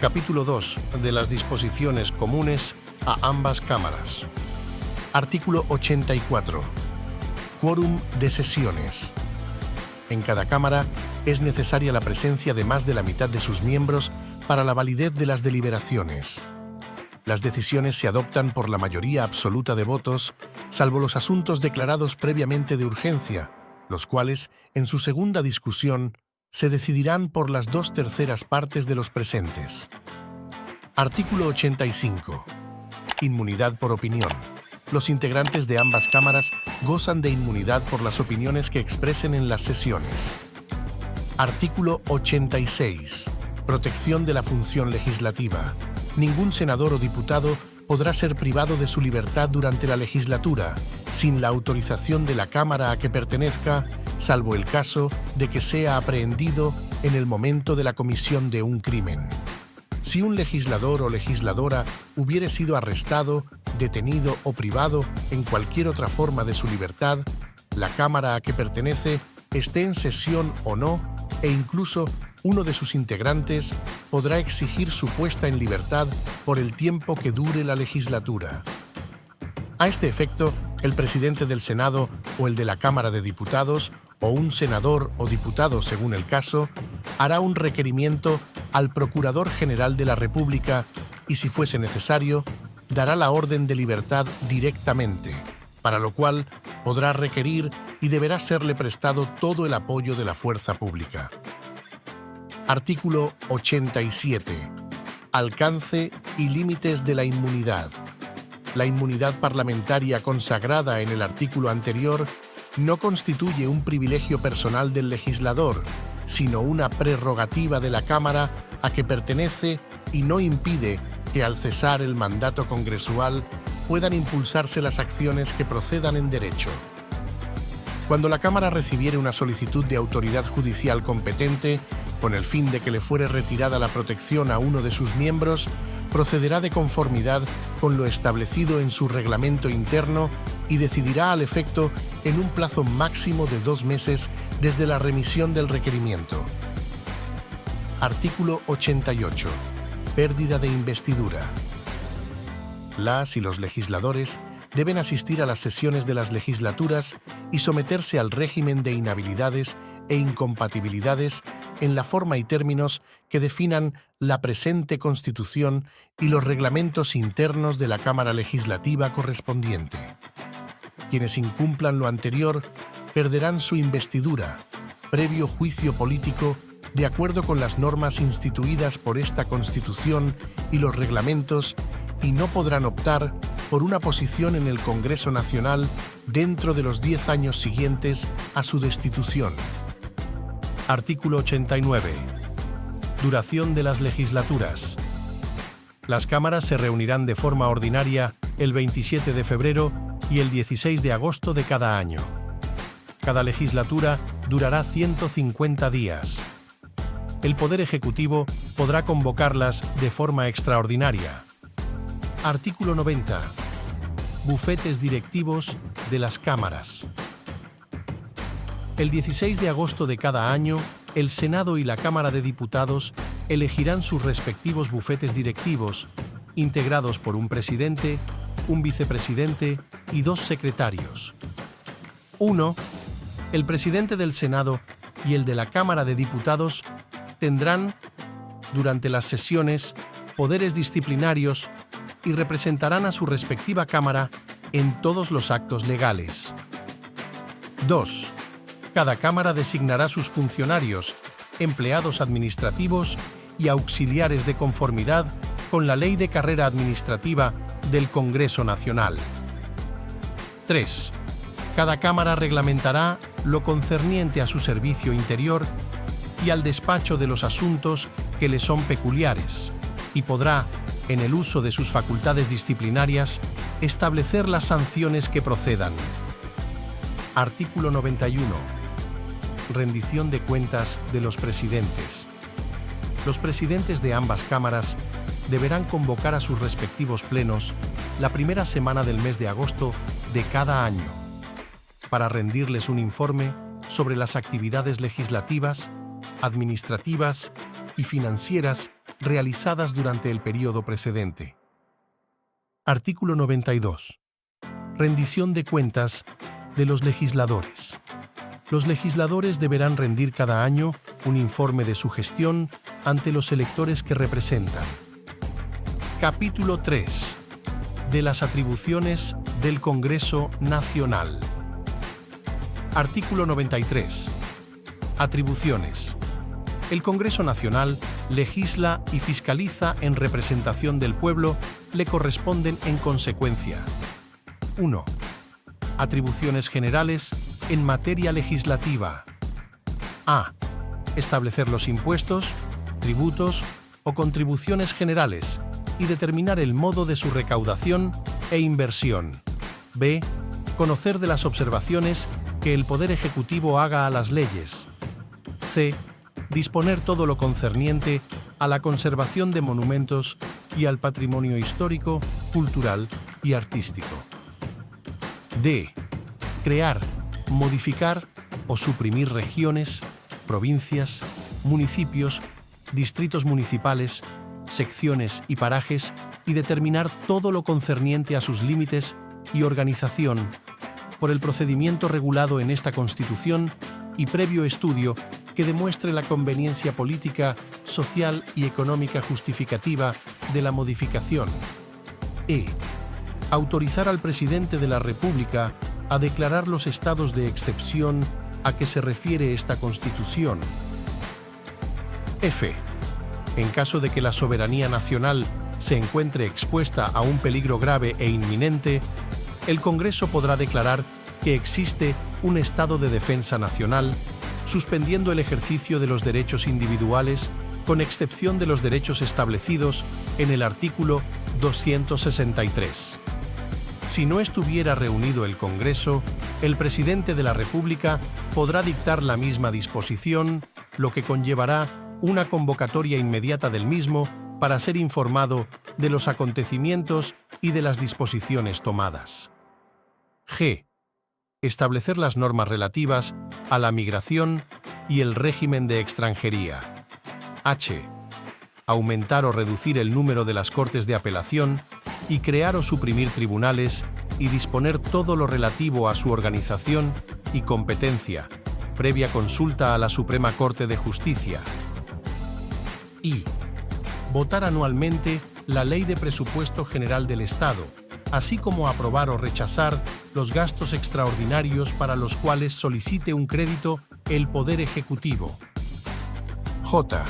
Capítulo 2 de las disposiciones comunes a ambas cámaras. Artículo 84. Quórum de sesiones. En cada cámara es necesaria la presencia de más de la mitad de sus miembros para la validez de las deliberaciones. Las decisiones se adoptan por la mayoría absoluta de votos, salvo los asuntos declarados previamente de urgencia, los cuales, en su segunda discusión, se decidirán por las 2/3 partes de los presentes. Artículo 85. Inmunidad por opinión. Los integrantes de ambas cámaras gozan de inmunidad por las opiniones que expresen en las sesiones. Artículo 86. Protección de la función legislativa. Ningún senador o diputado podrá ser privado de su libertad durante la legislatura, sin la autorización de la Cámara a que pertenezca, salvo el caso de que sea aprehendido en el momento de la comisión de un crimen. Si un legislador o legisladora hubiere sido arrestado, detenido o privado en cualquier otra forma de su libertad, la Cámara a que pertenece, esté en sesión o no, e incluso uno de sus integrantes podrá exigir su puesta en libertad por el tiempo que dure la legislatura. A este efecto, el presidente del Senado o el de la Cámara de Diputados, o un senador o diputado según el caso, hará un requerimiento al Procurador General de la República y, si fuese necesario, dará la orden de libertad directamente, para lo cual podrá requerir y deberá serle prestado todo el apoyo de la fuerza pública. Artículo 87. Alcance y límites de la inmunidad. La inmunidad parlamentaria consagrada en el artículo anterior no constituye un privilegio personal del legislador, sino una prerrogativa de la Cámara a que pertenece y no impide que al cesar el mandato congresual puedan impulsarse las acciones que procedan en derecho. Cuando la Cámara recibiere una solicitud de autoridad judicial competente, con el fin de que le fuere retirada la protección a uno de sus miembros, procederá de conformidad con lo establecido en su reglamento interno y decidirá al efecto en un plazo máximo de 2 meses desde la remisión del requerimiento. Artículo 88. Pérdida de investidura. Las y los legisladores deben asistir a las sesiones de las legislaturas y someterse al régimen de inhabilidades e incompatibilidades en la forma y términos que definan la presente Constitución y los reglamentos internos de la Cámara Legislativa correspondiente. Quienes incumplan lo anterior perderán su investidura, previo juicio político, de acuerdo con las normas instituidas por esta Constitución y los reglamentos, y no podrán optar por una posición en el Congreso Nacional dentro de los 10 años siguientes a su destitución. Artículo 89. Duración de las legislaturas. Las cámaras se reunirán de forma ordinaria el 27 de febrero y el 16 de agosto de cada año. Cada legislatura durará 150 días. El Poder Ejecutivo podrá convocarlas de forma extraordinaria. Artículo 90. Bufetes directivos de las cámaras. El 16 de agosto de cada año, el Senado y la Cámara de Diputados elegirán sus respectivos bufetes directivos, integrados por un presidente, un vicepresidente y 2 secretarios. 1. El presidente del Senado y el de la Cámara de Diputados tendrán, durante las sesiones, poderes disciplinarios y representarán a su respectiva Cámara en todos los actos legales. 2. Cada Cámara designará sus funcionarios, empleados administrativos y auxiliares de conformidad con la Ley de Carrera Administrativa del Congreso Nacional. 3. Cada Cámara reglamentará lo concerniente a su servicio interior y al despacho de los asuntos que le son peculiares, y podrá, en el uso de sus facultades disciplinarias, establecer las sanciones que procedan. Artículo 91. Rendición de cuentas de los presidentes. Los presidentes de ambas cámaras deberán convocar a sus respectivos plenos la primera semana del mes de agosto de cada año, para rendirles un informe sobre las actividades legislativas, administrativas y financieras realizadas durante el período precedente. Artículo 92. Rendición de cuentas de los legisladores. Los legisladores deberán rendir cada año un informe de su gestión ante los electores que representan. Capítulo 3. De las atribuciones del Congreso Nacional. Artículo 93. Atribuciones. El Congreso Nacional legisla y fiscaliza en representación del pueblo, le corresponden en consecuencia. 1. Atribuciones generales en materia legislativa. A. Establecer los impuestos, tributos o contribuciones generales y determinar el modo de su recaudación e inversión. B. Conocer de las observaciones que el Poder Ejecutivo haga a las leyes. C. Disponer todo lo concerniente a la conservación de monumentos y al patrimonio histórico, cultural y artístico. D. Crear, modificar o suprimir regiones, provincias, municipios, distritos municipales, secciones y parajes y determinar todo lo concerniente a sus límites y organización por el procedimiento regulado en esta Constitución y previo estudio que demuestre la conveniencia política, social y económica justificativa de la modificación. E. Autorizar al presidente de la República a declarar los estados de excepción a que se refiere esta Constitución. F. En caso de que la soberanía nacional se encuentre expuesta a un peligro grave e inminente, el Congreso podrá declarar que existe un estado de defensa nacional, suspendiendo el ejercicio de los derechos individuales, con excepción de los derechos establecidos en el artículo 263. Si no estuviera reunido el Congreso, el presidente de la República podrá dictar la misma disposición, lo que conllevará una convocatoria inmediata del mismo para ser informado de los acontecimientos y de las disposiciones tomadas. G. Establecer las normas relativas a la migración y el régimen de extranjería. H. Aumentar o reducir el número de las Cortes de Apelación y crear o suprimir tribunales y disponer todo lo relativo a su organización y competencia, previa consulta a la Suprema Corte de Justicia. I. Votar anualmente la Ley de Presupuesto General del Estado, así como aprobar o rechazar los gastos extraordinarios para los cuales solicite un crédito el Poder Ejecutivo. J.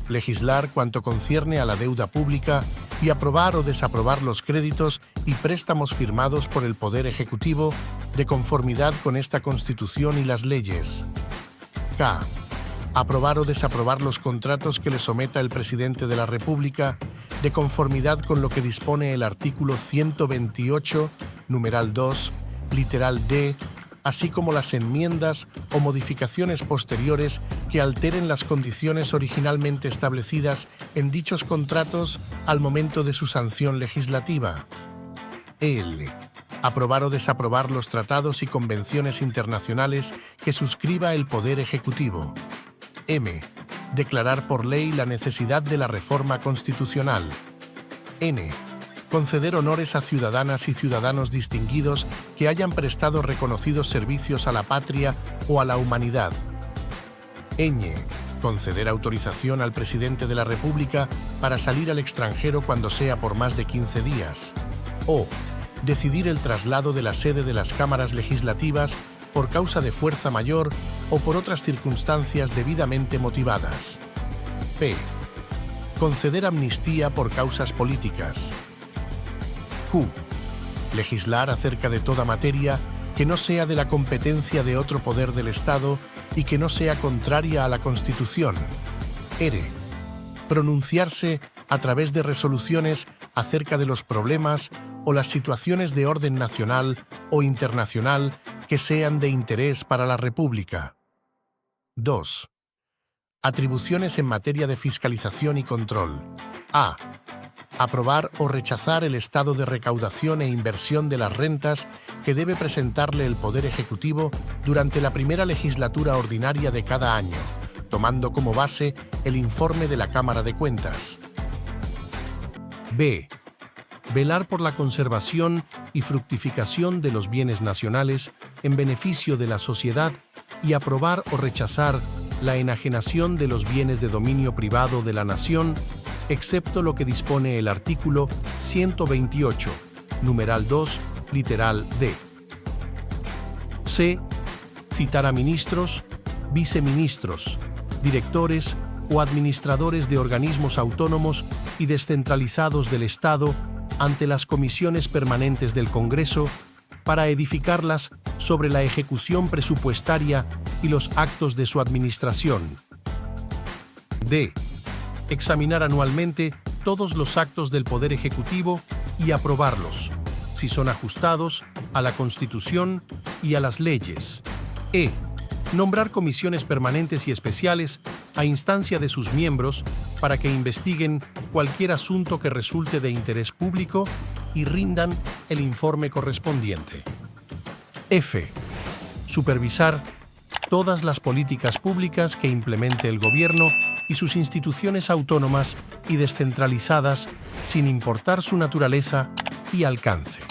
Legislar cuanto concierne a la deuda pública y aprobar o desaprobar los créditos y préstamos firmados por el Poder Ejecutivo de conformidad con esta Constitución y las leyes. K. Aprobar o desaprobar los contratos que le someta el Presidente de la República de conformidad con lo que dispone el artículo 128, numeral 2, literal D, así como las enmiendas o modificaciones posteriores que alteren las condiciones originalmente establecidas en dichos contratos al momento de su sanción legislativa. L. Aprobar o desaprobar los tratados y convenciones internacionales que suscriba el Poder Ejecutivo. M. Declarar por ley la necesidad de la reforma constitucional. N. Conceder honores a ciudadanas y ciudadanos distinguidos que hayan prestado reconocidos servicios a la patria o a la humanidad. Ñ. Conceder autorización al presidente de la República para salir al extranjero cuando sea por más de 15 días. O. Decidir el traslado de la sede de las cámaras legislativas por causa de fuerza mayor o por otras circunstancias debidamente motivadas. P. Conceder amnistía por causas políticas. Q. Legislar acerca de toda materia que no sea de la competencia de otro poder del Estado y que no sea contraria a la Constitución. R. Pronunciarse a través de resoluciones acerca de los problemas o las situaciones de orden nacional o internacional que sean de interés para la República. 2. Atribuciones en materia de fiscalización y control. A. Aprobar o rechazar el estado de recaudación e inversión de las rentas que debe presentarle el Poder Ejecutivo durante la primera legislatura ordinaria de cada año, tomando como base el informe de la Cámara de Cuentas. B. Velar por la conservación y fructificación de los bienes nacionales en beneficio de la sociedad y aprobar o rechazar la enajenación de los bienes de dominio privado de la nación, excepto lo que dispone el artículo 128, numeral 2, literal D. C. Citar a ministros, viceministros, directores o administradores de organismos autónomos y descentralizados del Estado ante las comisiones permanentes del Congreso para edificarlas sobre la ejecución presupuestaria y los actos de su administración. D. Examinar anualmente todos los actos del Poder Ejecutivo y aprobarlos, si son ajustados a la Constitución y a las leyes. E. Nombrar comisiones permanentes y especiales a instancia de sus miembros para que investiguen cualquier asunto que resulte de interés público y rindan el informe correspondiente. F. Supervisar todas las políticas públicas que implemente el gobierno y sus instituciones autónomas y descentralizadas sin importar su naturaleza y alcance.